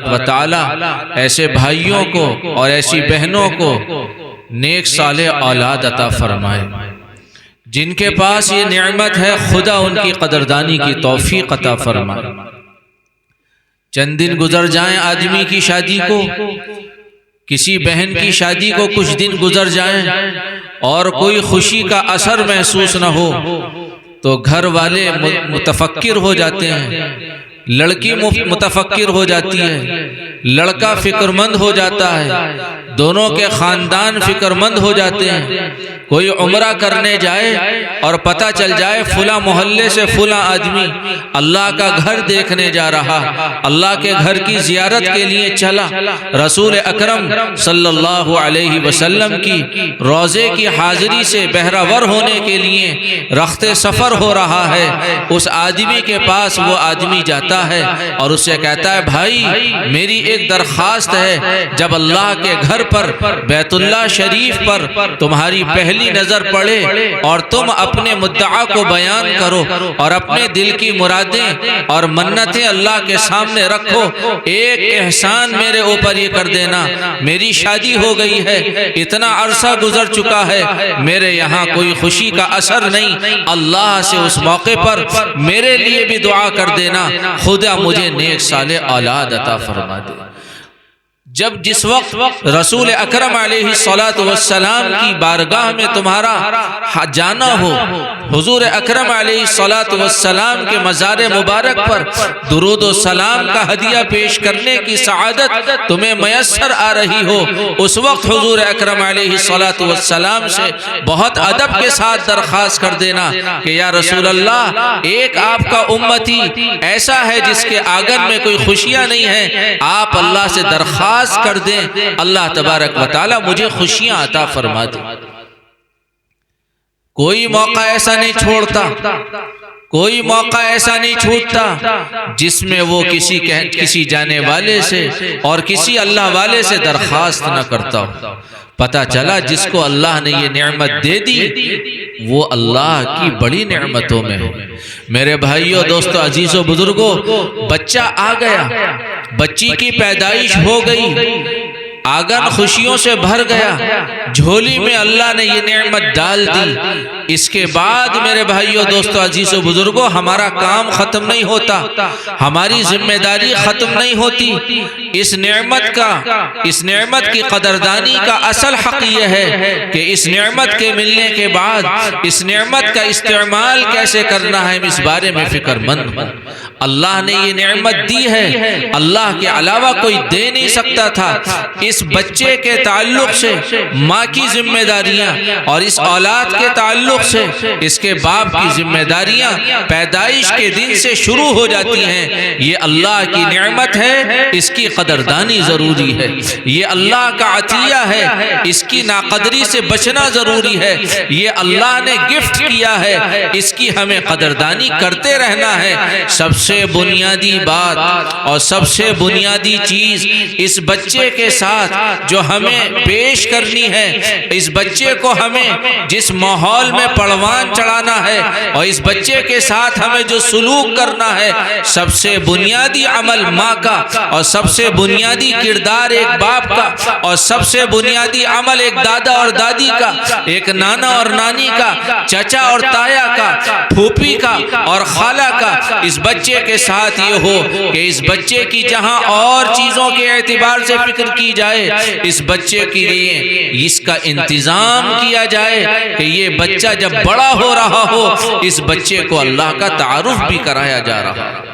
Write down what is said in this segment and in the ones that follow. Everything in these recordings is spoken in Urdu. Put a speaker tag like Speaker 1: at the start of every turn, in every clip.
Speaker 1: و تعالی ایسے بھائیوں کو اور ایسی بہنوں کو نیک صالح اولاد عطا فرمائے۔ جن کے پاس یہ نعمت ہے خدا ان کی قدردانی کی توفیق عطا فرمائے۔ چند دن گزر جائیں آدمی کی شادی کو، کسی بہن کی شادی کو کچھ دن گزر جائیں اور کوئی خوشی کا اثر محسوس نہ ہو تو گھر والے متفکر ہو جاتے ہیں، لڑکی متفکر ہو جاتی ہے، لڑکا فکر مند ہو جاتا ہے، دونوں کے خاندان فکر مند ہو جاتے ہیں۔ کوئی عمرہ کرنے جائے اور پتہ چل جائے فلاں محلے سے فلاں آدمی اللہ کا گھر دیکھنے جا رہا، اللہ کے گھر کی زیارت کے لیے چلا، رسول اکرم صلی اللہ علیہ وسلم کی روضے کی حاضری سے بہرہ ور ہونے کے لیے رخت سفر ہو رہا ہے، اس آدمی کے پاس وہ آدمی جاتا ہے اور اسے کہتا ہے بھائی میری ایک درخواست ہے، جب اللہ کے گھر پر بیت اللہ شریف پر تمہاری پہلی نظر پڑے اور تم اپنے مدعا کو بیان کرو اور اپنے دل کی مرادیں اور منتیں اللہ کے سامنے رکھو، ایک احسان میرے اوپر یہ کر دینا، میری شادی ہو گئی ہے، اتنا عرصہ گزر چکا ہے، میرے یہاں کوئی خوشی کا اثر نہیں، اللہ سے اس موقع پر میرے لیے بھی دعا کر دینا، خدا مجھے نیک صالح اولاد عطا فرما دے۔ جس وقت رسول اکرم علیہ السلام کی بارگاہ میں تمہارا جانا ہو، حضور اکرم علیہ السلام کے مزار مبارک پر درود و سلام کا ہدیہ پیش کرنے کی سعادت تمہیں میسر آ رہی ہو، اس وقت حضور اکرم علیہ السلام سے بہت ادب کے ساتھ درخواست کر دینا کہ یا رسول اللہ، ایک آپ کا امتی ایسا ہے جس کے آنگن میں کوئی خوشیاں نہیں ہیں، آپ اللہ سے درخواست کر دیں اللہ تبارک و تعالی مجھے خوشیاں عطا فرما دے۔ کوئی موقع ایسا نہیں چھوڑتا، کوئی موقع ایسا نہیں چھوٹتا جس میں وہ کسی جانے والے سے اور کسی اللہ والے سے درخواست نہ کرتا ہو۔ پتہ چلا جس کو اللہ نے یہ نعمت دے دی وہ اللہ کی بڑی نعمتوں میں ہے۔ میرے بھائیوں، دوستو، عزیزو، بزرگوں، بچہ آ گیا، بچی کی پیدائش ہو گئی، آنگن خوشیوں سے بھر گیا، جھولی میں اللہ نے یہ نعمت ڈال دی۔ اس کے بعد میرے بھائیوں، دوستو، عزیزو، بزرگوں، ہمارا کام ختم نہیں ہوتا، ہماری ذمہ داری ختم نہیں ہوتی۔ اس نعمت کی قدردانی کا اصل حق یہ ہے کہ اس نعمت کے ملنے کے بعد اس نعمت کا استعمال کیسے کرنا ہے، اس بارے میں فکر مند ہوں۔ اللہ نے یہ نعمت دی ہے، اللہ کے علاوہ کوئی دے نہیں سکتا تھا۔ اس بچے کے تعلق سے ماں کی ذمہ داریاں اور اس اولاد کے تعلق سے اس کے باپ کی ذمہ داریاں پیدائش کے دن سے شروع ہو جاتی ہیں۔ یہ اللہ کی نعمت ہے، اس کی قدردانی ضروری ہے، یہ اللہ کا عطیہ ہے، اس کی ناقدری سے بچنا ضروری ہے، یہ اللہ نے گفٹ کیا ہے، اس کی ہمیں قدردانی کرتے رہنا ہے۔ سب سے بنیادی بات اور سب سے بنیادی چیز اس بچے کے ساتھ جو ہمیں پیش کرنی ہے، اس بچے کو ہمیں جس ماحول میں پڑوان چڑھانا ہے اور اس بچے کے ساتھ ہمیں جو سلوک کرنا ہے، سب سے بنیادی عمل ماں کا اور سب سے بنیادی کردار ایک باپ کا اور سب سے بنیادی عمل ایک دادا اور دادی کا، ایک نانا اور نانی کا، چچا اور تایا کا، پھوپھی کا اور خالہ کا، اس بچے کے ساتھ یہ ہو کہ اس بچے کی جہاں اور چیزوں کے اعتبار سے فکر کی جائے، اس بچے کے لیے اس کا انتظام کیا جائے کہ یہ بچہ جب بڑا ہو رہا ہو اس بچے کو اللہ کا تعارف بھی کرایا جا رہا ہے،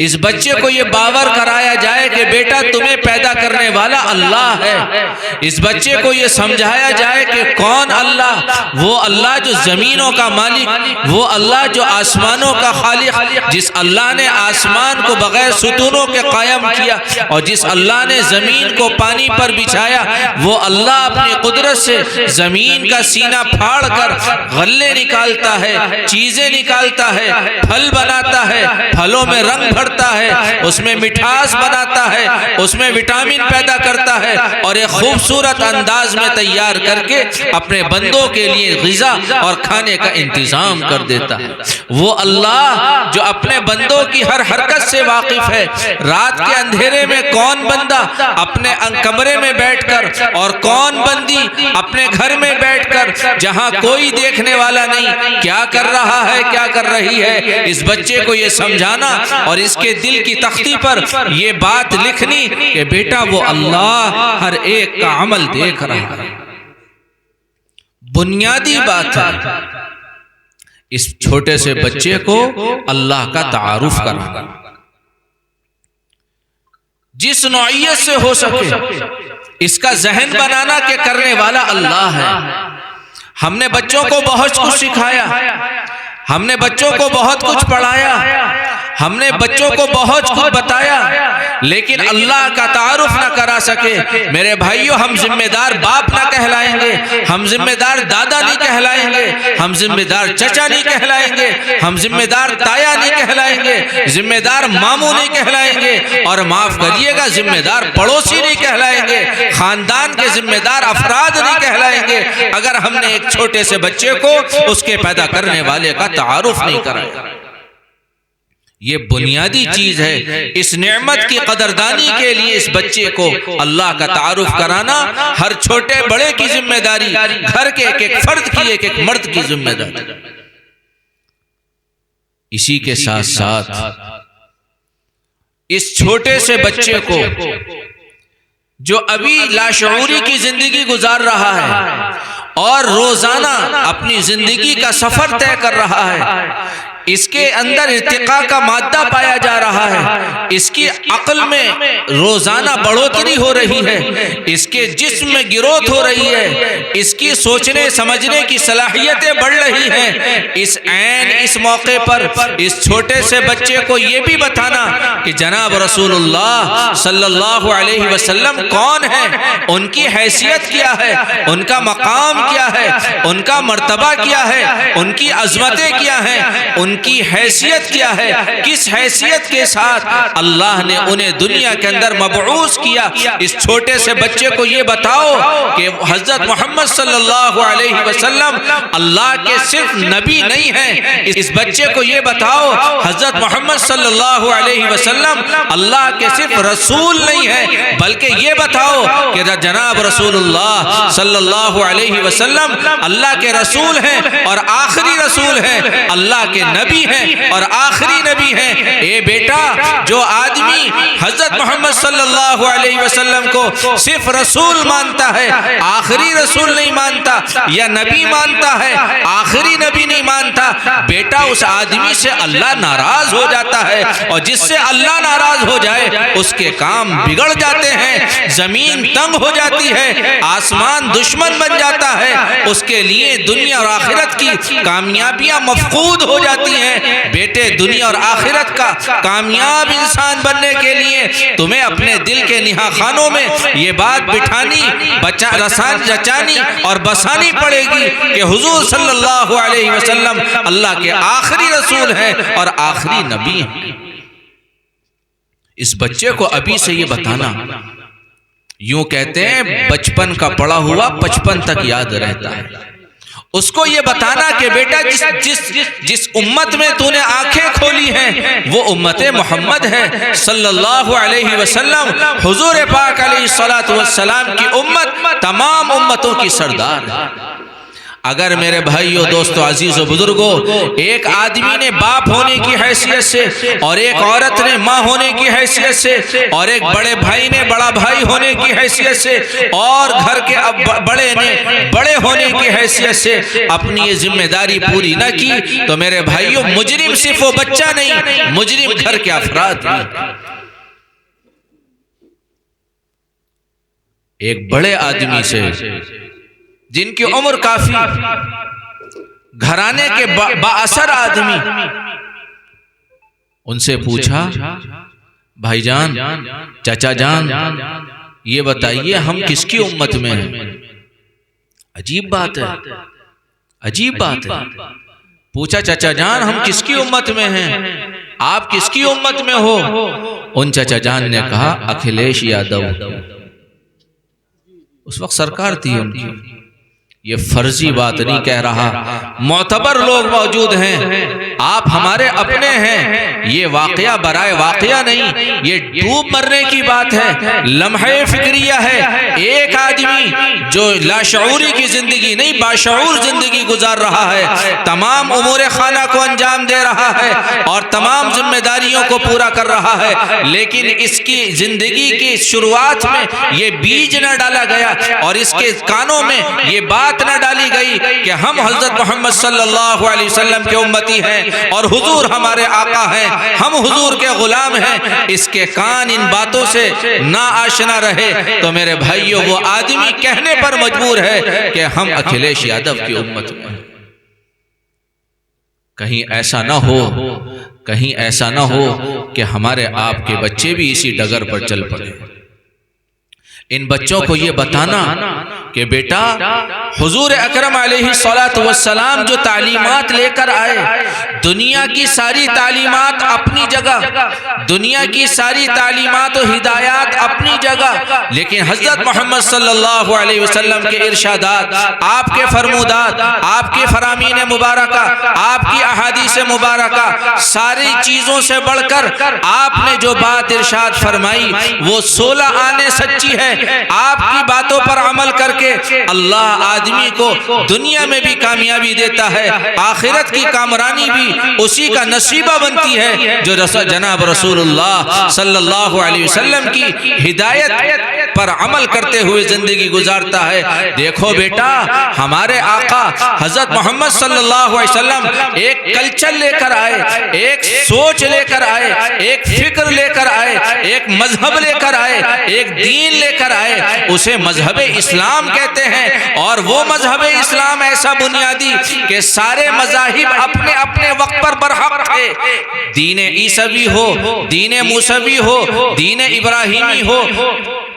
Speaker 1: اس بچے کو یہ باور کرایا جائے کہ بیٹا تمہیں پیدا کرنے والا اللہ ہے، اس بچے کو یہ سمجھایا جائے کہ کون اللہ، وہ اللہ جو زمینوں کا مالک، وہ اللہ جو آسمانوں کا خالق، جس اللہ نے آسمان کو بغیر ستونوں کے قائم کیا اور جس اللہ نے زمین کو پانی پر بچھایا، وہ اللہ اپنی قدرت سے زمین کا سینہ پھاڑ کر غلے نکالتا ہے، چیزیں نکالتا ہے، پھل بناتا ہے، پھلوں میں رنگ بھر بھرتا ہے، اس میں مٹھاس بناتا ہے، اس میں وٹامن پیدا کرتا ہے اور ایک خوبصورت انداز میں تیار کر کے اپنے بندوں کے لیے غذا اور کھانے کا انتظام کر دیتا ہے۔ وہ اللہ جو اپنے بندوں کی ہر حرکت سے واقف ہے، رات کے اندھیرے میں کون بندہ اپنے کمرے میں بیٹھ کر اور کون بندی اپنے گھر میں بیٹھ کر جہاں کوئی دیکھنے والا نہیں کیا کر رہا ہے، کیا کر رہی ہے، اس بچے کو یہ سمجھانا اور اس کے دل کی تختی پر یہ بات لکھنی کہ بیٹا وہ اللہ ہر ایک کا عمل دیکھ رہا ہے۔ بنیادی بات ہے اس چھوٹے سے بچے کو اللہ کا تعارف کرنا، جس نوعیت سے ہو سکے اس کا ذہن بنانا کہ کرنے والا اللہ ہے۔ ہم نے بچوں کو بہت کچھ سکھایا، ہم نے بچوں کو بہت کچھ پڑھایا، ہم نے بچوں کو بہت کچھ بتایا، لیکن اللہ کا تعارف نہ کرا سکے۔ میرے بھائیو، ہم ذمہ دار باپ نہ کہلائیں گے، ہم ذمہ دار دادا نہیں کہلائیں گے، ہم ذمہ دار چچا نہیں کہلائیں گے، ہم ذمہ دار تایا نہیں کہلائیں گے، ذمہ دار ماموں نہیں کہلائیں گے، اور معاف کریے گا ذمہ دار پڑوسی نہیں کہلائیں گے، خاندان کے ذمہ دار افراد نہیں کہلائیں گے، اگر ہم نے ایک چھوٹے سے بچے کو اس کے پیدا کرنے والے کا تعارف نہیں کرایا۔ یہ بنیادی چیز ہے۔ اس نعمت کی قدردانی کے لیے اس بچے کو اللہ کا تعارف کرانا ہر چھوٹے بڑے کی ذمہ داری، گھر کے ایک ایک فرد کی، ایک ایک مرد کی ذمہ داری۔ اسی کے ساتھ ساتھ اس چھوٹے سے بچے کو جو ابھی لاشعوری کی زندگی گزار رہا ہے اور روزانہ اپنی زندگی کا سفر طے کر رہا ہے، اس کے اندر ارتقاء کا مادہ پایا جا رہا ہے، اس کی عقل میں روزانہ بڑھوتری ہو رہی ہے، اس کے جسم میں گروتھ ہو رہی ہے، اس کی سوچنے سمجھنے کی صلاحیتیں بڑھ رہی ہیں۔ اس موقع پر اس چھوٹے سے بچے کو یہ بھی بتانا کہ جناب رسول اللہ صلی اللہ علیہ وسلم کون ہیں، ان کی حیثیت کیا ہے، ان کا مقام کیا ہے، ان کا مرتبہ کیا ہے، ان کی عظمتیں کیا ہیں، ان کی حیثیت کیا ہے، کس حیثیت کے ساتھ اللہ نے انہیں دنیا کے اندر مبعوث کیا۔ اس چھوٹے سے بچے کو یہ بتاؤ کہ حضرت محمد صلی اللہ علیہ وسلم اللہ کے صرف نبی نہیں ہیں، اس بچے کو یہ بتاؤ حضرت محمد صلی اللہ علیہ وسلم اللہ کے صرف رسول نہیں ہیں، بلکہ یہ بتاؤ کہ جناب رسول اللہ صلی اللہ علیہ وسلم اللہ کے رسول ہیں اور آخری رسول ہیں، اللہ کے نبی ہیں اور آخری نبی ہیں۔ اے بیٹا، جو آدمی حضرت محمد صلی اللہ علیہ وسلم کو صرف رسول مانتا ہے، آخری رسول نہیں مانتا، یا نبی مانتا ہے آخری نبی نہیں مانتا، بیٹا اس آدمی سے اللہ ناراض ہو جاتا ہے، اور جس سے اللہ ناراض ہو جائے اس کے کام بگڑ جاتے ہیں، زمین تنگ ہو جاتی ہے، آسمان دشمن بن جاتا ہے، اس کے لیے دنیا اور آخرت کی کامیابیاں مفقود ہو جاتی ہیں۔ بیٹے، دنیا اور آخرت کا کامیاب انسان بننے کے لیے تمہیں اپنے دل کے نہا خانوں میں یہ بات بٹھانی، جچانی اور بسانی پڑے گی کہ حضور صلی اللہ علیہ وسلم اللہ کے آخری رسول ہیں اور آخری نبی ہیں۔ اس بچے کو ابھی سے یہ بتانا، یوں کہتے ہیں بچپن کا پڑا ہوا بچپن تک یاد رہتا ہے۔ اس کو یہ بتانا کہ بیٹا جس امت میں تو نے آنکھیں کھولی ہیں وہ امت محمد ہے صلی اللہ علیہ وسلم، حضور پاک علیہ السلام کی امت تمام امتوں کی سردار ہے۔ اگر میرے بھائیوں، دوستو، عزیز و بزرگوں، ایک آدمی نے باپ ہونے کی حیثیت سے، اور ایک عورت نے ماں ہونے کی حیثیت سے، اور ایک بڑے بھائی نے بڑا بھائی ہونے کی حیثیت سے، اور گھر کے بڑے نے بڑے ہونے کی حیثیت سے اپنی یہ ذمہ داری پوری نہ کی تو میرے بھائیوں، مجرم صرف وہ بچہ نہیں، مجرم گھر کے افراد بھی۔ ایک بڑے آدمی سے جن کی عمر کافی، گھرانے کے بااثر آدمی، ان سے پوچھا، بھائی جان، چچا جان، یہ بتائیے ہم کس کی امت میں ہیں؟ عجیب بات ہے، عجیب بات ہے۔ پوچھا، چچا جان ہم کس کی امت میں ہیں؟ آپ کس کی امت میں ہو؟ ان چچا جان نے کہا اکھلیش یادو، اس وقت سرکار تھی ان کی۔ یہ فرضی بات نہیں کہہ رہا، معتبر لوگ موجود ہیں، آپ ہمارے اپنے ہیں، یہ واقعہ برائے واقعہ نہیں، یہ ڈوب مرنے کی بات ہے، لمحہ فکریہ ہے۔ ایک آدمی جو لاشعوری کی زندگی نہیں باشعور زندگی گزار رہا ہے، تمام امور خانہ کو انجام دے رہا ہے اور تمام ذمہ داریوں کو پورا کر رہا ہے، لیکن اس کی زندگی کی شروعات میں یہ بیج نہ ڈالا گیا اور اس کے کانوں میں یہ بات نہ ڈالی گئی کہ ہم حضرت محمد صلی اللہ علیہ وسلم کے امتی ہیں اور حضور ہمارے آقا ہیں، ہم حضور کے غلام ہیں، اس کے کان ان باتوں سے نہ آشنا رہے تو میرے بھائیوں وہ آدمی کہنے پر مجبور ہے کہ ہم اکھلیش یادو کی امت میں۔ کہیں ایسا نہ ہو، کہیں ایسا نہ ہو کہ ہمارے آپ کے بچے بھی اسی ڈگر پر چل پڑے۔ ان بچوں کو یہ بتانا کہ بیٹا حضور اکرم علیہ السلام جو تعلیمات لے کر آئے، دنیا کی ساری تعلیمات اپنی جگہ، دنیا کی ساری تعلیمات و ہدایات اپنی جگہ، لیکن حضرت محمد صلی اللہ علیہ وسلم کے ارشادات، آپ کے فرمودات، آپ کی فرامین مبارکہ، آپ کی احادیث مبارکہ، ساری چیزوں سے بڑھ کر آپ نے جو بات ارشاد فرمائی وہ 16 آنے سچی ہے۔ آپ کی باتوں پر عمل کر کے اللہ آدمی کو دنیا میں بھی کامیابی دیتا ہے، آخرت کی کامرانی بھی اسی کا نصیبہ بنتی ہے جو جناب رسول اللہ صلی اللہ علیہ وسلم کی ہدایت پر عمل کرتے ہوئے زندگی گزارتا ہے۔ دیکھو بیٹا ہمارے آقا حضرت محمد صلی اللہ علیہ وسلم ایک کلچر لے کر آئے، ایک سوچ لے کر آئے، ایک فکر لے کر آئے، ایک مذہب لے کر آئے، ایک دین لے کر آئے، اسے مذہب اسلام کہتے ہیں۔ اور وہ مذہب اسلام ایسا بنیادی کہ سارے مذاہب اپنے اپنے وقت پر برحق تھے، دین عیسوی ہو، دین موسوی ہو، دین ابراہیمی ہو،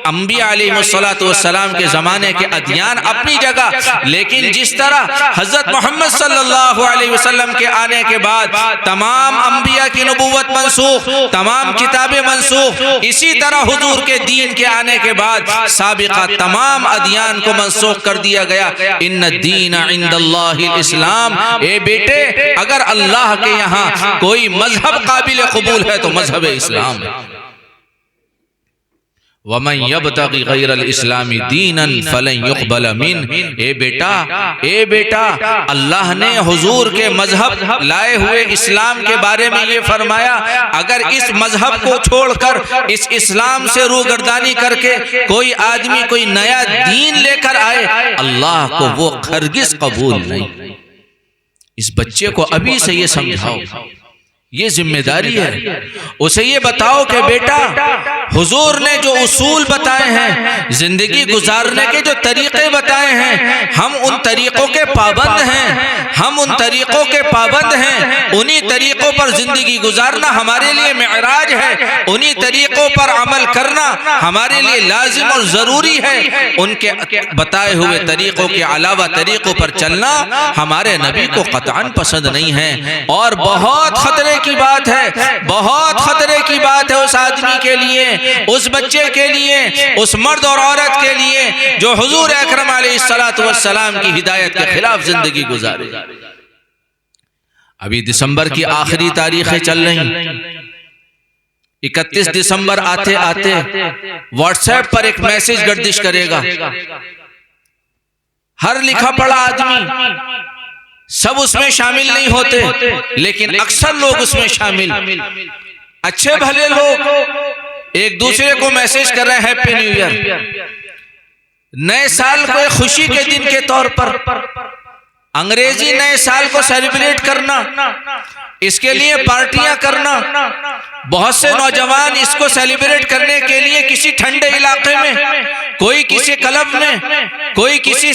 Speaker 1: انبیاء علیہ السلام کے زمانے کے ادیان اپنی جگہ، لیکن جس طرح حضرت محمد صلی اللہ علیہ وسلم کے آنے کے بعد تمام انبیاء کی نبوت منسوخ، تمام کتابیں منسوخ، اسی طرح حضور کے دین کے آنے کے بعد سابقہ تمام ادیان کو منسوخ کر دیا گیا۔ ان الدین عند اللہ الاسلام، اے بیٹے اگر اللہ کے یہاں کوئی مذہب قابل قبول ہے تو مذہب اسلام ہے۔ وَمَن يَبْتَغِ غَيْرَ الْإِسْلَامِ دِينًا فَلَن يُقْبَلَ مِنْهُ۔ اے بیٹا اللہ نے حضور کے مذہب لائے ہوئے اسلام کے بارے میں یہ فرمایا، اگر اس مذہب کو چھوڑ کر اس اسلام سے روگردانی کر کے کوئی آدمی کوئی نیا دین لے کر آئے، اللہ کو وہ ہرگز قبول نہیں۔ اس بچے کو ابھی سے یہ سمجھاؤ، یہ ذمہ داری ہے، اسے یہ بتاؤ کہ بیٹا حضور نے جو اصول بتائے ہیں، زندگی گزارنے کے جو طریقے بتائے ہیں، ہم ان طریقوں کے پابند ہیں، ہم ان طریقوں کے پابند ہیں، انہی طریقوں پر زندگی گزارنا ہمارے لیے معراج ہے، انہی طریقوں پر عمل کرنا ہمارے لیے لازم اور ضروری ہے، ان کے بتائے ہوئے طریقوں کے علاوہ طریقوں پر چلنا ہمارے نبی کو قطعاً پسند نہیں ہے۔ اور بہت خطرے کی بات ہے، بہت خطرے کی بات ہے اس آدمی کے لیے، اس بچے کے لیے، اس مرد اور عورت کے لیے جو حضور اکرم علیہ السلام کی ہدایت کے خلاف زندگی گزارے۔ ابھی دسمبر کی آخری تاریخیں چل رہی، 31 دسمبر آتے آتے واٹس ایپ پر ایک میسج گردش کرے گا، ہر لکھا پڑھا آدمی، سب اس میں شامل نہیں ہوتے لیکن اکثر لوگ اس میں شامل، اچھے بھلے لوگ ایک دوسرے کو میسج کر رہے ہیں ہیپی نیو ایئر، نئے سال کو ایک خوشی کے دن کے طور پر، انگریزی نئے سال کو سیلیبریٹ کرنا، اس کے لیے پارٹیاں کرنا، بہت سے نوجوان اس کو سیلیبریٹ کرنے کے لیے کسی ٹھنڈے علاقے میں، کوئی کسی کلب میں، کوئی کسی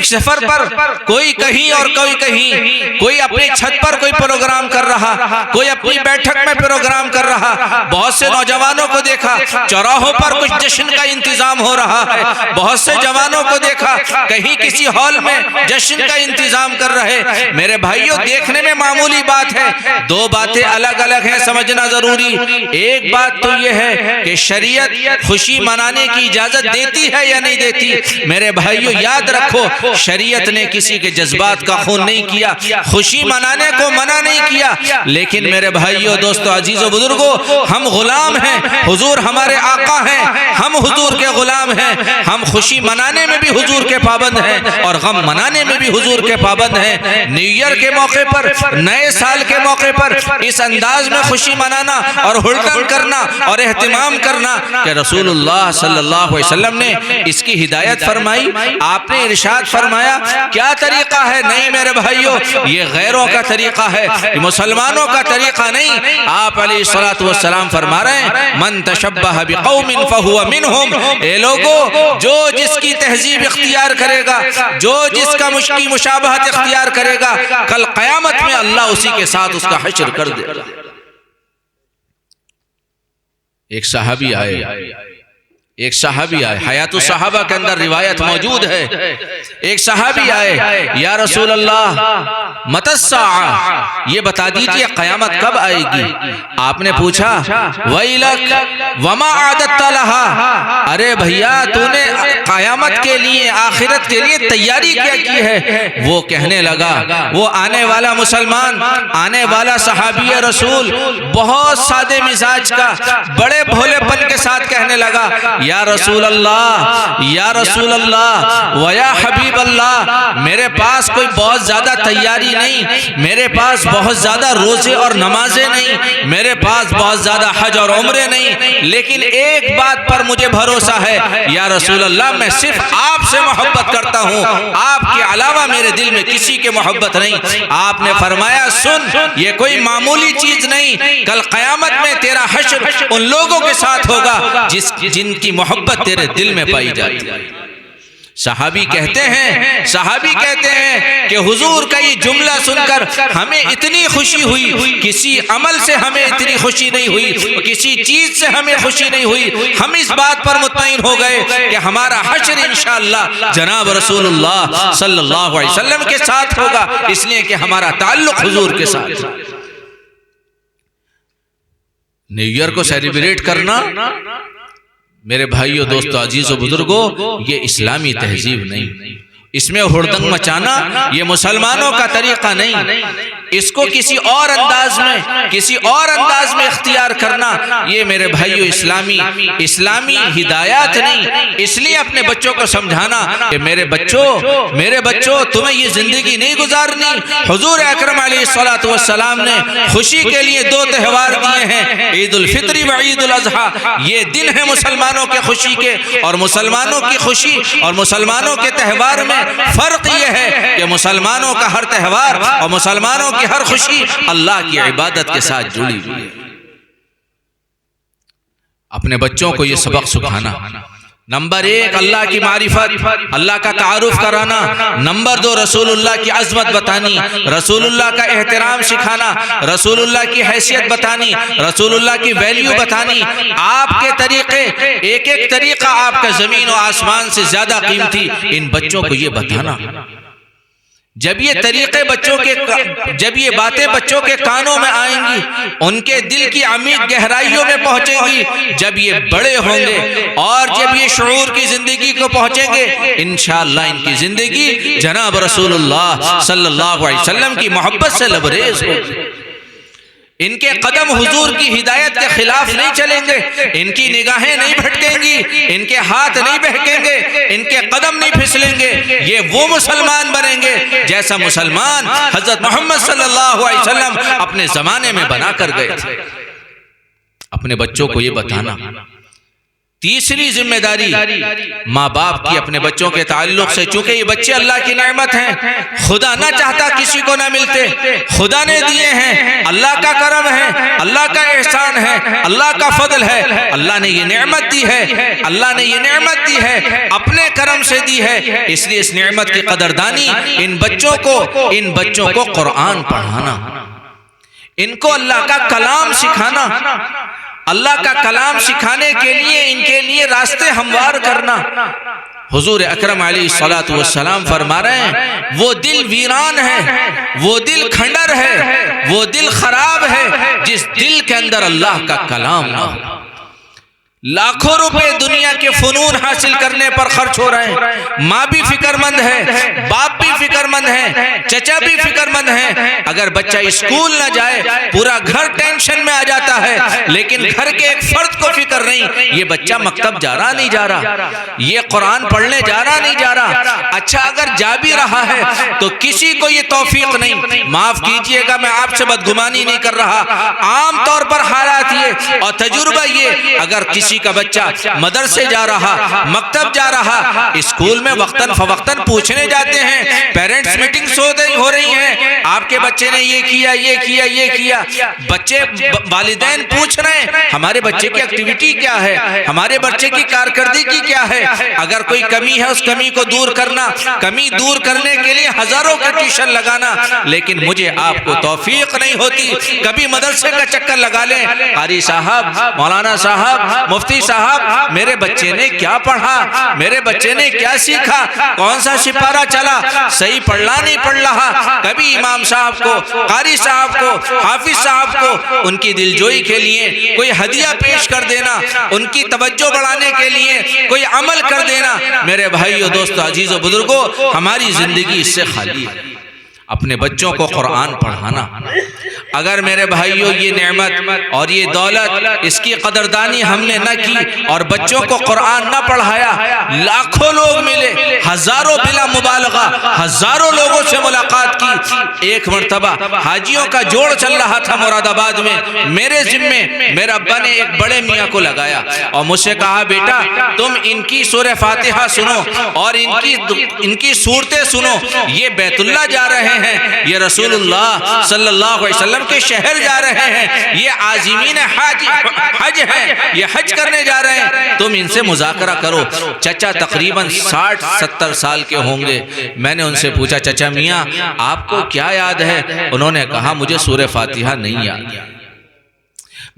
Speaker 1: سفر پر، کوئی کہیں اور کوئی کہیں، کوئی اپنی چھت پر کوئی پروگرام کر رہا، کوئی اپنی بیٹھک میں پروگرام کر رہا۔ بہت سے نوجوانوں کو دیکھا چوراہوں پر کچھ جشن کا انتظام ہو رہا ہے، بہت سے جوانوں کو دیکھا کہیں کسی ہال میں جشن کا انتظام کر رہے۔ میرے بھائیوں، دیکھنے میں معمولی بات ہے، دو باتیں الگ الگ ہیں، سمجھنا ضروری۔ ایک بات تو یہ ہے کہ شریعت خوشی منانے کی اجازت دیتی ہے یا نہیں دیتی؟ میرے بھائیوں یاد رکھو، شریعت نے کسی کے جذبات کا خون نہیں کیا، خوشی منانے کو منع نہیں کیا، لیکن میرے بھائیوں، دوستو، عزیزو، بزرگو، ہم غلام ہیں، حضور ہمارے آقا ہیں، ہم حضور کے غلام ہیں۔ ہم خوشی منانے میں بھی حضور کے پابند ہیں اور غم منانے میں بھی حضور کے پابند ہیں۔ نیو ایئر کے موقع پر، نئے سال کے موقع پر اس انداز میں خوشی منانا اور ہلڈن کرنا اور اہتمام کرنا کہ رسول اللہ صلی اللہ علیہ وسلم نے اس کی ہدایت فرمائی، آپ نے ارشاد فرمایا۔ کیا طریقہ ہے؟ نہیں میرے بھائیوں، یہ غیروں کا طریقہ ہے، یہ مسلمانوں کا طریقہ نہیں۔ آپ علیہ الصلوۃ والسلام فرما رہے ہیں، من تشبہ بقوم فہو منہم۔ اے لوگو، جو جس کی تہذیب اختیار کرے گا، جو جس کا کی مشابہت اختیار کرے گا، کل قیامت میں اللہ اسی کے ساتھ اس کا حشر کر دے گا۔ ایک صحابی آئے، حیات الصحابہ کے اندر روایت موجود ہے، ایک صحابی آئے، یا رسول اللہ متی الساعہ، یہ بتا دیجئے قیامت کب آئے گی؟ آپ نے پوچھا ویلک وما اعددت لها، ارے بھیا تو نے قیامت کے لیے، آخرت کے لیے تیاری کیا کی ہے؟ وہ کہنے لگا، وہ آنے والا مسلمان، آنے والا صحابی رسول بہت سادے مزاج کا، بڑے بھولے پن کے ساتھ کہنے لگا، یا رسول اللہ، یا رسول اللہ و یا حبیب اللہ، میرے پاس کوئی بہت زیادہ تیاری نہیں، میرے پاس بہت زیادہ روزے اور نمازیں نہیں، میرے پاس بہت زیادہ حج اور عمرے نہیں، لیکن ایک بات پر مجھے بھروسہ ہے یا رسول اللہ، میں صرف آپ سے محبت کرتا ہوں، آپ کے علاوہ میرے دل میں کسی کے محبت نہیں۔ آپ نے فرمایا، سن، یہ کوئی معمولی چیز نہیں، کل قیامت میں تیرا حشر ان لوگوں کے ساتھ ہوگا جن کی محبت تیرے دل میں پائی جاتی ہے۔ صحابی کہتے ہیں کہ حضور کا یہ جملہ سن کر ہمیں اتنی خوشی ہوئی، کسی عمل سے ہمیں اتنی خوشی نہیں ہوئی، کسی چیز سے ہمیں خوشی نہیں ہوئی، ہم اس بات پر مطمئن ہو گئے کہ ہمارا حشر انشاءاللہ جناب رسول اللہ صلی اللہ علیہ وسلم کے ساتھ ہوگا، اس لیے کہ ہمارا تعلق حضور کے ساتھ۔ نیو ایئر کو سیلیبریٹ کرنا میرے بھائیو، دوستو، عزیزو، بزرگو، یہ اسلامی تہذیب نہیں، اس میں ہڑدنگ مچانا یہ مسلمانوں کا طریقہ نہیں، اس کو کسی اور انداز میں اختیار کرنا یہ میرے بھائیو اسلامی ہدایات نہیں۔ اس لیے اپنے بچوں کو سمجھانا کہ میرے بچوں تمہیں یہ زندگی نہیں گزارنی۔ حضور اکرم علیہ الصلوۃ والسلام نے خوشی کے لیے دو تہوار دیے ہیں، عید الفطر و عید الاضحیٰ۔ یہ دن ہے مسلمانوں کے خوشی کے، اور مسلمانوں کی خوشی اور مسلمانوں کے تہوار میں فرق یہ ہے کہ مسلمانوں کا ہر تہوار اور مسلمانوں کی ہر خوشی اللہ کی عبادت کے ساتھ جڑی ہوئی ہے۔ اپنے بچوں کو یہ سبق سکھانا، نمبر ایک اللہ کی معرفت، اللہ کا تعارف کرانا، نمبر دو رسول اللہ کی عظمت بتانی، رسول اللہ کا احترام سکھانا، رسول اللہ کی حیثیت بتانی، رسول اللہ کی ویلیو بتانی۔ آپ کے طریقے، ایک ایک طریقہ آپ کا زمین و آسمان سے زیادہ قیمتی، ان بچوں کو یہ بتانا۔ جب یہ باتیں بچوں کے کانوں میں آئیں گی، ان کے دل کی عمیق گہرائیوں میں پہنچیں گی، جب یہ بڑے ہوں گے اور جب یہ شعور کی زندگی کو پہنچیں گے، انشاءاللہ ان کی زندگی جناب رسول اللہ صلی اللہ علیہ وسلم کی محبت سے لبریز ہوگی۔ ان کے قدم حضور کی ہدایت کے خلاف نہیں چلیں گے، ان کی نگاہیں نہیں بھٹکیں گی، ان کے ہاتھ نہیں بہکیں گے، ان کے قدم نہیں پھسلیں گے۔ یہ وہ مسلمان بنیں گے جیسا مسلمان حضرت محمد صلی اللہ علیہ وسلم اپنے زمانے میں بنا کر گئے تھے۔ اپنے بچوں کو یہ بتانا۔ تیسری ذمہ داری ماں باپ کی اپنے بچوں کے تعلق سے، چونکہ یہ بچے اللہ کی نعمت ہیں، خدا نہ چاہتا کسی کو نہ ملتے، خدا نے دیے ہیں، اللہ کا کرم ہے، اللہ کا احسان ہے، اللہ کا فضل ہے، اللہ نے یہ نعمت دی ہے، اللہ نے یہ نعمت دی ہے، اپنے کرم سے دی ہے، اس لیے اس نعمت کی قدردانی، ان بچوں کو قرآن پڑھانا، ان کو اللہ کا کلام سکھانا، اللہ کا کلام سکھانے کے لیے ان کے لیے راستے ہموار کرنا۔ حضور اکرم علیہ الصلوۃ والسلام فرما رہے ہیں وہ دل ویران ہے، وہ دل کھنڈر ہے، وہ دل خراب ہے جس دل کے اندر اللہ کا کلام نہ ہو۔ لاکھوں روپے دنیا کے فنون حاصل کرنے پر خرچ ہو رہے ہیں، ماں بھی فکر مند ہے، باپ بھی فکر مند ہے، چچا بھی فکر مند ہے، اگر بچہ اسکول نہ جائے پورا گھر ٹینشن میں آ جاتا ہے، لیکن گھر کے ایک فرد کو فکر نہیں، یہ بچہ مکتب جا رہا نہیں جا رہا، یہ قرآن پڑھنے جا رہا نہیں جا رہا، اچھا اگر جا بھی رہا ہے تو کسی کو یہ توفیق نہیں۔ معاف کیجئے گا میں آپ سے بدگمانی نہیں کر رہا، عام طور پر حالات یہ اور تجربہ یہ، اگر کسی کا بچہ مدرسے جا رہا، مکتب جا رہا، اسکول میں وقتاً فوقتاً پوچھنے جاتے ہیں، پیرنٹس میٹنگز ہو رہی ہیں، آپ کے بچے نے یہ کیا یہ کیا یہ کیا، بچے والدین پوچھ رہے ہیں ہمارے بچے کی ایکٹیویٹی کیا ہے، ہمارے بچے کی کارکردگی کیا ہے، اگر کوئی کمی ہے اس کمی کو دور کرنا، کمی دور کرنے کے لیے ہزاروں کا ٹیوشن لگانا، لیکن مجھے آپ کو توفیق نہیں ہوتی کبھی مدرسے کا چکر لگا لیں، قاری صاحب، مولانا صاحب، مفتی صاحب میرے بچے نے کیا پڑھا، میرے بچے نے کیا سیکھا، کون سا سپارہ چلا، صحیح پڑھنا نہیں پڑھ رہا، کبھی امام صاحب کو، قاری صاحب کو، حافظ صاحب کو ان کی دلجوئی کے لیے کوئی ہدیہ پیش کر دینا، ان کی توجہ بڑھانے کے لیے کوئی عمل کر دینا۔ میرے بھائیو، دوستو، عزیزو، بزرگو، ہماری زندگی اس سے خالی ہے۔ اپنے بچوں کو قرآن پڑھانا، اگر میرے بھائیوں یہ نعمت اور یہ دولت اس کی قدردانی ہم نے نہ کی اور بچوں کو قرآن نہ پڑھایا، لاکھوں لوگ ملے، ہزاروں بلا مبالغہ ہزاروں لوگوں سے ملاقات کی۔ ایک مرتبہ حاجیوں کا جوڑ چل رہا تھا مراد آباد میں، میرے ذمے میرے ابا نے ایک بڑے میاں کو لگایا اور مجھ سے کہا بیٹا تم ان کی سورہ فاتحہ سنو اور ان کی صورتیں سنو، یہ بیت اللہ جا رہے ہیں، یہ رسول اللہ صلی اللہ علیہ وسلم کے شہر جا رہے ہیں، یہ عازمین حج ہیں، یہ حج کرنے جا رہے ہیں، تم ان سے مذاکرہ کرو۔ چچا تقریباً 60-70 سال کے ہوں گے۔ میں نے ان سے پوچھا چچا میاں آپ کو کیا یاد ہے؟ انہوں نے کہا مجھے سورہ فاتحہ نہیں یاد۔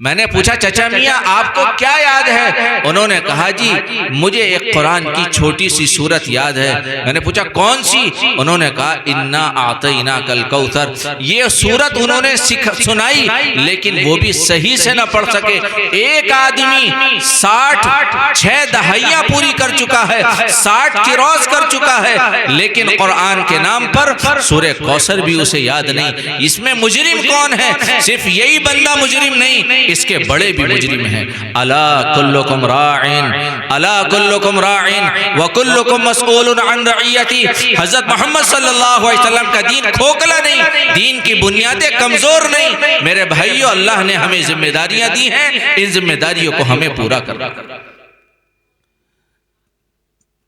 Speaker 1: میں نے پوچھا چچا میاں آپ کو کیا یاد ہے؟ انہوں نے کہا جی مجھے ایک قرآن کی چھوٹی سی سورت یاد ہے۔ میں نے پوچھا کون سی؟ انہوں نے کہا انا اعطیناک الکوثر۔ یہ سورت انہوں نے سنائی لیکن وہ بھی صحیح سے نہ پڑھ سکے۔ ایک آدمی 66 دہائیاں پوری کر چکا ہے، 60 کراس کر چکا ہے، لیکن قرآن کے نام پر سورہ کوثر بھی اسے یاد نہیں۔ اس میں مجرم کون ہے؟ صرف یہی بندہ مجرم نہیں، اس کے بڑے بھی مجرم ہیں۔ الا کلکم راعین الا کلکم راعین وکلکم مسئول عن رعیتی۔ حضرت محمد صلی اللہ علیہ وسلم کا دین کھوکھلا نہیں، دین کی بنیادیں کمزور نہیں۔ میرے بھائیو اللہ نے ہمیں ذمہ داریاں دی ہیں، ان ذمہ داریوں کو ہمیں پورا کرنا۔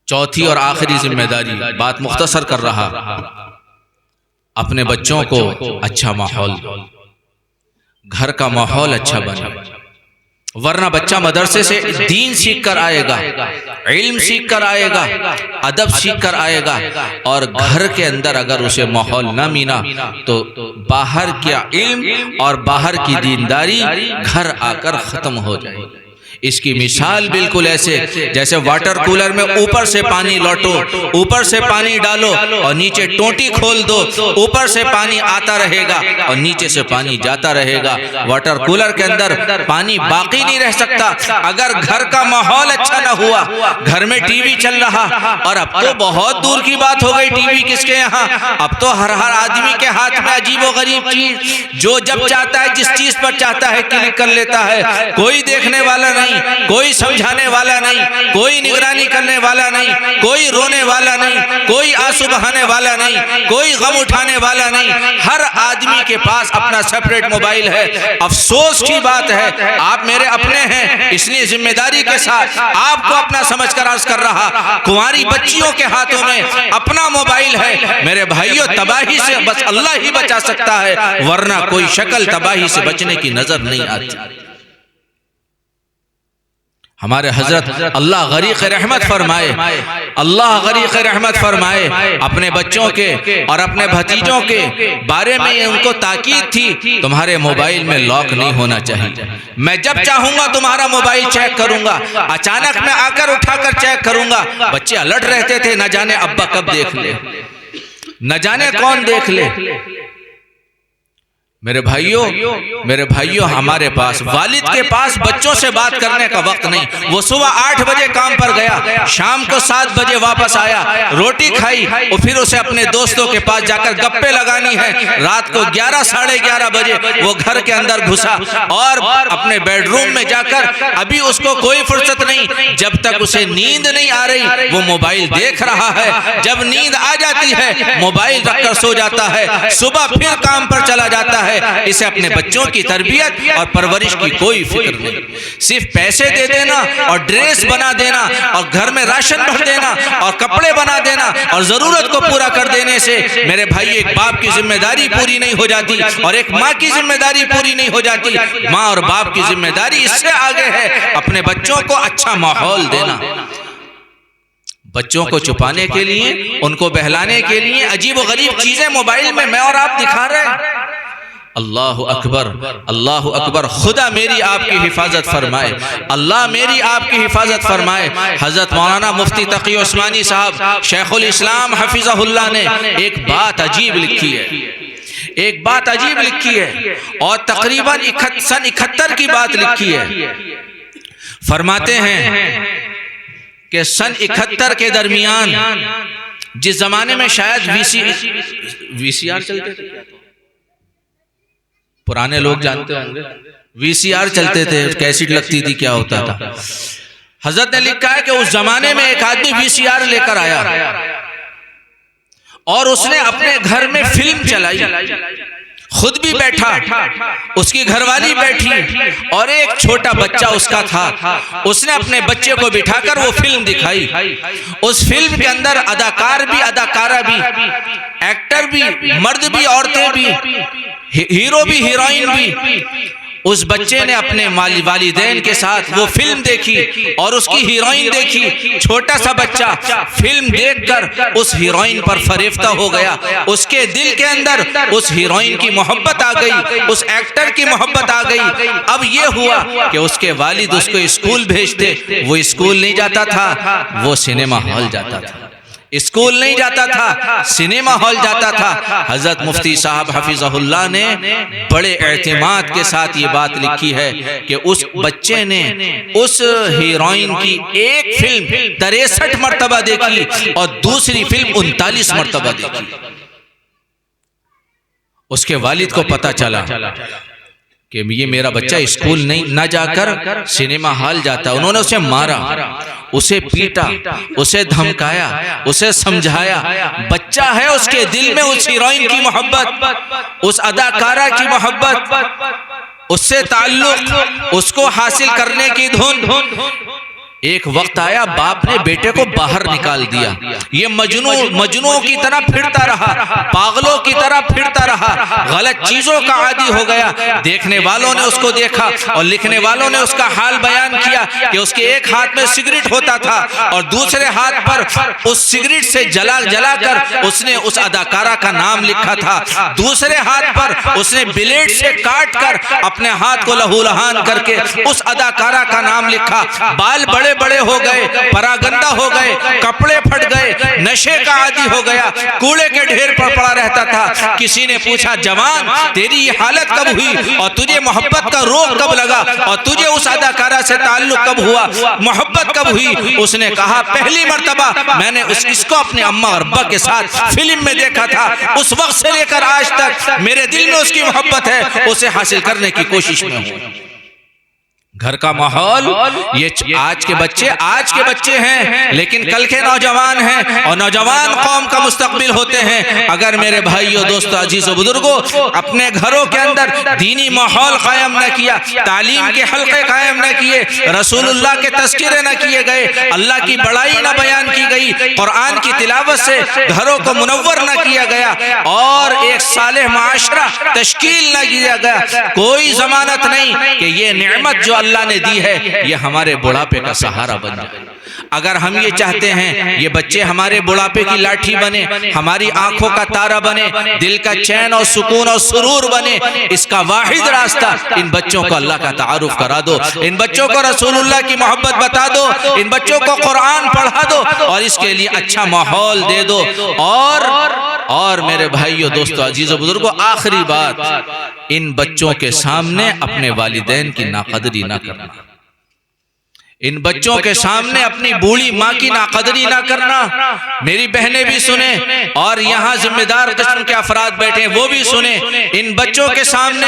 Speaker 1: چوتھی اور آخری ذمہ داری، بات مختصر کر رہا، اپنے بچوں کو اچھا ماحول، گھر کا ماحول اچھا بنے، ورنہ بچہ مدرسے سے دین سیکھ کر آئے گا، علم سیکھ کر آئے گا، ادب سیکھ کر آئے گا، اور گھر کے اندر اگر اسے ماحول نہ ملا تو باہر کیا علم اور باہر کی دینداری گھر آ کر ختم ہو جائے گی۔ اس کی مثال بالکل ایسے جیسے واٹر کولر میں اوپر سے پانی لوٹو، اوپر سے پانی ڈالو اور نیچے ٹوٹی کھول دو، اوپر سے پانی آتا رہے گا اور نیچے سے پانی جاتا رہے گا۔ واٹر کولر کے اندر پانی باقی نہیں رہ سکتا اگر گھر کا ماحول اچھا نہ ہوا۔ گھر میں ٹی وی چل رہا، اور اب تو بہت دور کی بات ہو گئی ٹی وی کس کے یہاں، اب تو ہر آدمی کے ہاتھ میں عجیب و غریب چیز، جو جب چاہتا ہے جس چیز پر چاہتا ہے کلک کر لیتا ہے، کوئی دیکھنے والا نہیں۔ نہیں، کوئی سمجھانے والا نہیں، کوئی نگرانی کرنے والا نہیں، کوئی رونے والا نہیں، کوئی آنسو بہانے والا نہیں، کوئی غم اٹھانے والا نہیں۔ ہر آدمی کے پاس اپنا سیپریٹ موبائل ہے۔ افسوس کی بات ہے، آپ میرے اپنے ہیں، اس لیے ذمہ داری کے ساتھ آپ کو اپنا سمجھ کر عرض کر رہا، کنواری بچیوں کے ہاتھوں میں اپنا موبائل ہے میرے بھائیوں، تباہی سے بس اللہ ہی بچا سکتا ہے، ورنہ کوئی شکل تباہی سے بچنے کی نظر نہیں آتی۔ ہمارے حضرت اللہ غریق رحمت فرمائے، اللہ غریق رحمت فرمائے، اپنے بچوں کے اور اپنے بھتیجوں کے بارے میں ان کو تاکید تھی، تمہارے موبائل میں لاک نہیں ہونا چاہیے، میں جب چاہوں گا تمہارا موبائل چیک کروں گا، اچانک میں آ کر اٹھا کر چیک کروں گا۔ بچے الرٹ رہتے تھے، نہ جانے ابا کب دیکھ لے، نہ جانے کون دیکھ لے۔ میرے بھائیوں ہمارے پاس، والد کے پاس بچوں سے بات کرنے کا وقت نہیں۔ وہ صبح 8 بجے کام پر گیا، شام کو 7 بجے واپس آیا، روٹی کھائی اور پھر اسے اپنے دوستوں کے پاس جا کر گپے لگانی ہے۔ رات کو 11 ساڑھے 11 بجے وہ گھر کے اندر گھسا اور اپنے بیڈ روم میں جا کر ابھی اس کو کوئی فرصت نہیں، جب تک اسے نیند نہیں آ رہی وہ موبائل دیکھ رہا ہے، جب نیند آ جاتی ہے موبائل رکھ کر سو جاتا ہے، صبح پھر کام پر چلا جاتا ہے۔ اسے اپنے بچوں کی تربیت اور پرورش کی کوئی فکر نہیں، صرف پیسے دے دینا اور ڈریس بنا دینا اور گھر میں راشن بھر دینا اور کپڑے بنا دینا اور ضرورت کو پورا کر دینے سے میرے بھائی ایک باپ کی ذمہ داری پوری نہیں ہو جاتی اور ایک ماں کی ذمہ داری پوری نہیں ہو جاتی۔ ماں اور باپ کی ذمہ داری اس سے آگے ہے، اپنے بچوں کو اچھا ماحول دینا۔ بچوں کو چھپانے کے لیے، ان کو بہلانے کے لیے عجیب و غریب چیزیں موبائل میں میں اور آپ دکھا رہے ہیں۔ اللہ اکبر، اللہ اکبر، خدا میری آپ کی حفاظت فرمائے، اللہ میری آپ کی حفاظت فرمائے۔ حضرت مولانا مفتی تقی عثمانی صاحب شیخ الاسلام حفظہ اللہ نے ایک بات عجیب لکھی ہے، ایک بات عجیب لکھی ہے اور تقریباً سن 71 کی بات لکھی ہے۔ فرماتے ہیں کہ سن 71 کے درمیان، جس زمانے میں شاید وی سی آر چلتے تھے، پرانے لوگ جانتے ہوں گے، وی سی آر چلتے تھے، کیسٹ لگتی تھی، کیا ہوتا تھا۔ حضرت نے لکھا ہے کہ اس زمانے میں ایک آدمی وی سی آر لے کر آیا اور اس نے اپنے گھر میں فلم چلائی، خود بھی بیٹھا، اس کی گھر والی بیٹھی اور ایک چھوٹا بچہ اس کا تھا۔ اس نے اپنے بچے کو بٹھا کر وہ فلم دکھائی۔ اس فلم کے اندر اداکار بھی، اداکارہ بھی، ایکٹر بھی، مرد بھی، عورتیں بھی، ہیرو بھی، ہیروئن بھی۔ اس بچے نے اپنے والدین کے ساتھ وہ فلم دیکھی اور اس کی ہیروئن دیکھی۔ چھوٹا سا بچہ فلم دیکھ کر اس ہیروئن پر فریفتہ ہو گیا، اس کے دل کے اندر اس ہیروئن کی محبت آ گئی، اس ایکٹر کی محبت آ گئی۔ اب یہ ہوا کہ اس کے والد اس کو اسکول بھیجتے، وہ اسکول نہیں جاتا تھا، وہ سنیما ہال جاتا تھا۔ اسکول نہیں جاتا تھا، سنیما ہال جاتا تھا۔ حضرت مفتی صاحب حفظہ اللہ نے بڑے اعتماد کے ساتھ یہ بات لکھی ہے کہ اس بچے نے اس ہیروئن کی ایک فلم 63 مرتبہ دیکھی اور دوسری فلم 39 مرتبہ دیکھی۔ اس کے والد کو پتا چلا کہ یہ میرا بچہ اسکول نہ جا کر سنیما ہال جاتا۔ انہوں نے اسے مارا، اسے پیٹا، اسے دھمکایا، اسے سمجھایا۔ بچہ ہے، اس کے دل میں اس ہیروئن کی محبت، اس اداکارہ کی محبت، اس سے تعلق، اس کو حاصل کرنے کی دھن۔ ایک وقت آیا باپ نے بیٹے کو باہر نکال دیا، یہ مجنوں کی طرح پھرتا رہا، پاگلوں کی طرح پھرتا رہا، غلط چیزوں کا عادی ہو گیا۔ دیکھنے والوں نے اس کو دیکھا اور لکھنے والوں نے اس کا حال بیان کیا کہ اس کے ایک ہاتھ میں سگریٹ ہوتا تھا اور دوسرے ہاتھ پر اس سگریٹ سے جلا کر اس نے اس اداکارہ کا نام لکھا تھا، دوسرے ہاتھ پر اس نے بلیڈ سے کاٹ کر اپنے ہاتھ کو لہو لہان کر کے اس اداکارہ کا نام لکھا۔ بال بڑے ہو گئے، پراگندہ ہو گئے، کپڑے پھٹ گئے، نشے کا عادی ہو گیا، کوڑے کے ڈھیر پر پڑا رہتا تھا۔ کسی نے پوچھا جوان تیری یہ حالت کب ہوئی اور تجھے محبت کا روگ کب لگا اور تجھے اس اداکارہ سے تعلق کب ہوا، محبت کب ہوئی؟ اس نے کہا پہلی مرتبہ میں نے اس کو اپنے اماں اور ابا کے ساتھ فلم میں دیکھا تھا، اس وقت سے لے کر آج تک میرے دل میں اس کی محبت ہے، اسے حاصل کرنے کی کوشش میں ہوں۔ گھر کا ماحول، یہ آج کے بچے ہیں لیکن کل کے نوجوان ہیں، اور نوجوان قوم کا مستقبل ہوتے ہیں۔ اگر میرے بھائیوں، دوستو، عزیزو، بزرگوں، اپنے گھروں کے اندر دینی ماحول قائم نہ کیا، تعلیم کے حلقے قائم نہ کیے، رسول اللہ کے تذکرے نہ کیے گئے، اللہ کی بڑائی نہ بیان کی گئی، قرآن کی تلاوت سے گھروں کو منور نہ کیا گیا، اور ایک صالح معاشرہ تشکیل نہ کیا گیا، کوئی ضمانت نہیں کہ یہ نعمت جو اللہ نے دی ہے یہ ہمارے بڑھاپے کا سہارا بن جائے۔ اگر ہم یہ چاہتے ہیں یہ بچے ہمارے بڑھاپے کی لاٹھی بنے، ہماری آنکھوں کا تارا بنے، دل کا چین اور سکون اور سرور بنے، اس کا واحد راستہ ان بچوں کو اللہ کا تعارف کرا دو، ان بچوں کو رسول اللہ کی محبت بتا دو، ان بچوں کو قرآن پڑھا دو، اور اس کے لیے اچھا ماحول دے دو۔ اور میرے بھائیوں، دوستو، عزیزو، بزرگوں، آخری بات، ان بچوں کے سامنے اپنے والدین کی ناقدری نہ کرنا، ان بچوں کے سامنے اپنی بوڑھی ماں کی ناقدری نہ کرنا۔ میری بہنیں بھی سنیں، اور یہاں ذمہ دار قسم کے افراد بیٹھے وہ بھی سنیں، ان بچوں کے سامنے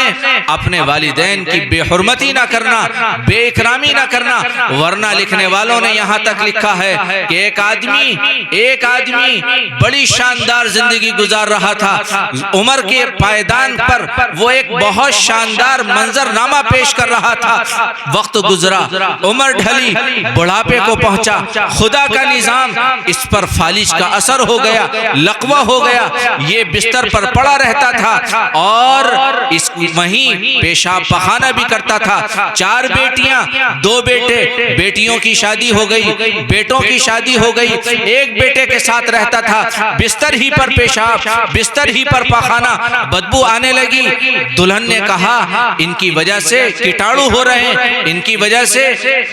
Speaker 1: اپنے والدین کی بے حرمتی نہ کرنا، بے اکرامی نہ کرنا، ورنہ لکھنے والوں نے یہاں تک لکھا ہے کہ ایک آدمی بڑی شاندار زندگی گزار رہا تھا، عمر کے پائیدان پر وہ ایک بہت شاندار منظرنامہ پیش کر رہا تھا، وقت گزرا، عمر ڈھلی، بڑھاپے کو پہنچا، خدا کا نظام اس پر فالج کا اثر ہو گیا، لقوہ ہو گیا، یہ بستر پر پڑا رہتا تھا، اور اس وہیں پیشاب پخانہ بھی کرتا تھا۔ 4 بیٹیاں، 2 بیٹے، بیٹیوں کی شادی ہو گئی، بیٹوں کی شادی ہو گئی، ایک بیٹے کے ساتھ رہتا تھا، بستر ہی پر پیشاب، بستر ہی پر پخانہ، بدبو آنے لگی۔ دلہن نے کہا ان کی وجہ سے کیٹاڑو ہو رہے ہیں، ان کی وجہ سے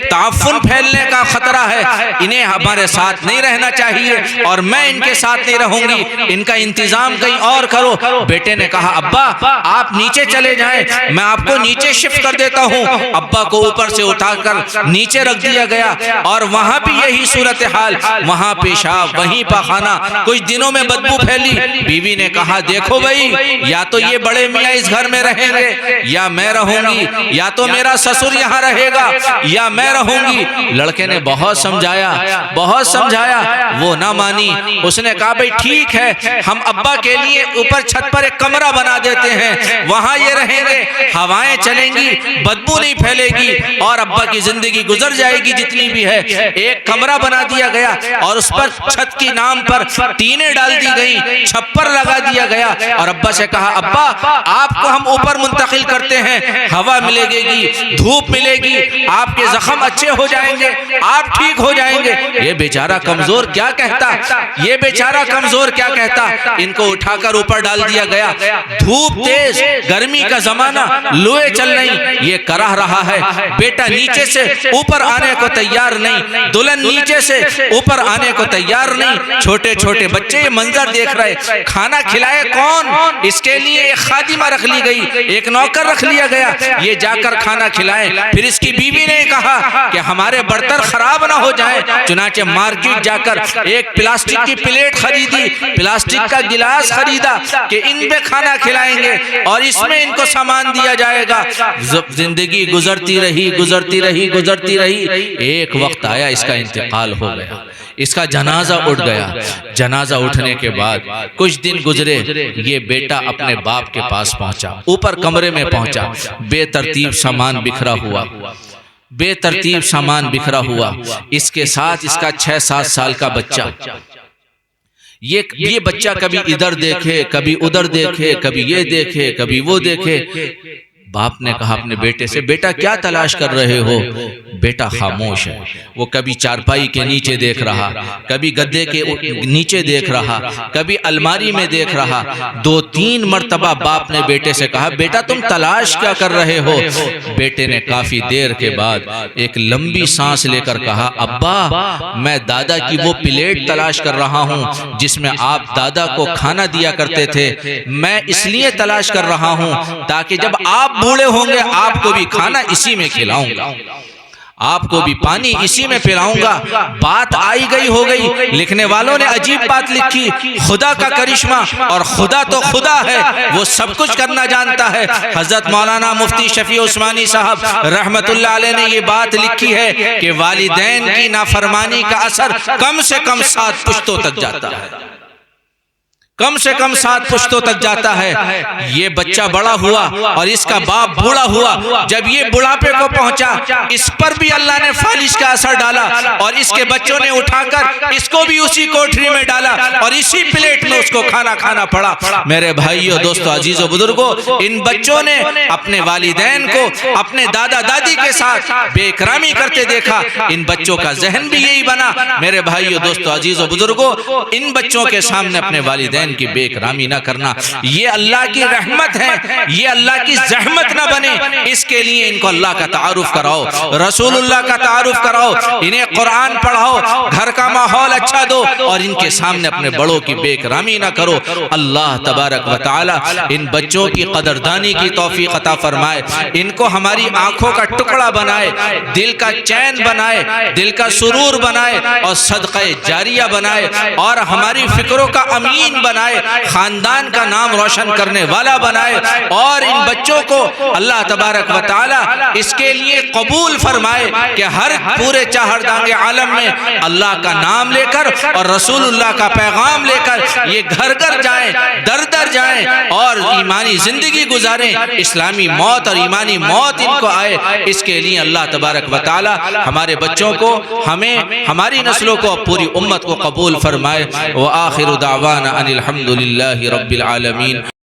Speaker 1: تعفن پھیلنے کا خطرہ ہے، انہیں ہمارے ساتھ نہیں رہنا چاہیے، اور میں ان کے ساتھ نہیں رہوں گی، ان کا انتظام کہیں اور کرو۔ بیٹے نے کہا ابا آپ نیچے چلے جائیں، میں آپ کو نیچے شفٹ کر دیتا ہوں۔ ابا کو اوپر سے اٹھا کر نیچے رکھ دیا گیا، اور وہاں بھی یہی صورتحال، وہاں پیشاب، وہیں پخانہ، کچھ دنوں میں بدبو پھیلی۔ بیوی نے کہا دیکھو بھائی، یا تو یہ بڑے میاں اس گھر میں رہیں گے، یا میں رہوں گی، یا تو میرا سسر یہاں رہے گا، یا میں رہوں گی۔ لڑکے نے بہت سمجھایا، وہ نہ مانی۔ اس نے کہا بھئی ٹھیک ہے، ہم ابا کے لیے اوپر چھت پر ایک کمرہ بنا دیتے ہیں، وہاں یہ رہیں گے، ہوائیں چلیں گی، بدبو نہیں پھیلے گی، اور ابا کی زندگی گزر جائے گی جتنی بھی ہے۔ ایک کمرہ بنا دیا گیا، اور اس پر چھت کی نام پر ٹینیں ڈال دی گئی، چھپر لگا دیا گیا، اور ابا سے کہا ابا آپ کو ہم اوپر منتقل کرتے ہیں، ہوا ملے گی، دھوپ ملے گی، آپ کے زخم اچھے ہو جائیں گے، آپ ٹھیک ہو جائیں گے۔ یہ بیچارہ کمزور کیا کہتا، ان کو اٹھا کر اوپر ڈال دیا گیا۔ دھوپ تیز، گرمی کا زمانہ، لوہے چل رہی، یہ کراہ رہا ہے، بیٹا نیچے سے اوپر آنے کو تیار نہیں، دلہن نیچے سے اوپر آنے کو تیار نہیں، چھوٹے چھوٹے بچے یہ منظر دیکھ رہے۔ کھانا کھلائے کون؟ اس کے لیے ایک خادمہ رکھ لی گئی، ایک نوکر رکھ لیا گیا، یہ جا کر کھانا کھلائے۔ پھر اس کی بیوی نے کہا کہ ہمارے برتن خراب نہ ہو جائیں، چنانچہ مارکیٹ جا کر ایک پلاسٹک کی پلیٹ خریدی، پلاسٹک کا گلاس خریدا کہ ان پہ کھانا کھلائیں گے، اور اس میں ان کو سامان دیا جائے گا۔ زندگی گزرتی رہی، ایک وقت آیا اس کا انتقال ہو گیا، اس کا جنازہ اٹھ گیا۔ جنازہ اٹھنے کے بعد کچھ دن گزرے، یہ بیٹا اپنے باپ کے پاس پہنچا، اوپر کمرے میں پہنچا، بے ترتیب سامان بکھرا ہوا، اس کے ساتھ اس کا 6-7 سال کا بچہ۔ یہ بچہ کبھی ادھر دیکھے، کبھی ادھر دیکھے، کبھی یہ دیکھے، کبھی وہ دیکھے۔ باپ نے کہا اپنے بیٹے سے بیٹا کیا تلاش کر رہے ہو؟ بیٹا خاموش ہے، وہ کبھی چارپائی کے نیچے دیکھ رہا، کبھی گدے کے نیچے دیکھ رہا، کبھی الماری میں دیکھ رہا۔ 2-3 مرتبہ باپ نے بیٹے سے کہا بیٹا تم تلاش کیا کر رہے ہو؟ بیٹے نے کافی دیر کے بعد ایک لمبی سانس لے کر کہا ابا میں دادا کی وہ پلیٹ تلاش کر رہا ہوں جس میں آپ دادا کو کھانا دیا کرتے تھے، میں اس لیے تلاش کر رہا ہوں تاکہ جب آپ بوڑھے ہوں گے آپ کو بھی کھانا اسی میں کھلاؤں گا۔ آپ کو بھی پانی اسی میں پلاؤں گا۔ بات آئی گئی ہو گئی، لکھنے والوں نے عجیب بات لکھی، خدا کا کرشمہ، اور خدا تو خدا ہے، وہ سب کچھ کرنا جانتا ہے۔ حضرت مولانا مفتی شفیع عثمانی صاحب رحمت اللہ علیہ نے یہ بات لکھی ہے کہ والدین کی نافرمانی کا اثر کم سے کم 7 پشتوں تک جاتا ہے، کم سے کم 7 پشتوں تک جاتا ہے۔ یہ بچہ بڑا ہوا اور اس کا باپ بوڑھا ہوا، جب یہ بڑھاپے کو پہنچا، اس پر بھی اللہ نے فالش کا اثر ڈالا، اور اس کے بچوں نے اٹھا کر اس کو بھی اسی کوٹری میں ڈالا اور اسی پلیٹ میں اس کو کھانا کھانا پڑا۔ میرے بھائیو، دوستو، عزیزو، بزرگو، ان بچوں نے اپنے والدین کو اپنے دادا دادی کے ساتھ بے اکرامی کرتے دیکھا، ان بچوں کا ذہن بھی یہی بنا۔ میرے بھائیو، دوستو، عزیزو، بزرگو، ان بچوں کے سامنے اپنے والدین کی بے اکرامی نہ کرنا، یہ اللہ کی رحمت ہے، یہ اللہ کی زحمت نہ بنے۔ اس کے لیے ان کو اللہ کا تعارف کراؤ، رسول اللہ کا تعارف کراؤ، انہیں قرآن پڑھاؤ، گھر کا ماحول اچھا دو، اور ان کے سامنے اپنے بڑوں کی بے اکرامی نہ کرو۔ اللہ تبارک و تعالی ان بچوں کی قدردانی کی توفیق عطا فرمائے، ان کو ہماری آنکھوں کا ٹکڑا بنائے، دل کا چین بنائے، دل کا سرور بنائے، اور صدقہ جاریہ بنائے، اور ہماری فکروں کا امین بنائے، خاندان کا نام روشن کرنے والا بنائے، اور ان بچوں کو اللہ تبارک و تعالی اس کے لیے قبول فرمائے کہ ہر پورے چہردانگ عالم میں اللہ کا نام لے کر اور رسول اللہ کا پیغام لے کر یہ گھر گھر جائیں، در در جائیں، اور ایمانی زندگی گزاریں، اسلامی موت اور ایمانی موت ان کو آئے۔ اس کے لیے اللہ تبارک و تعالی ہمارے بچوں کو، ہمیں، ہماری نسلوں کو، پوری امت کو قبول فرمائے۔ وآخر دعوانا ان الحمد للہ رب العالمین۔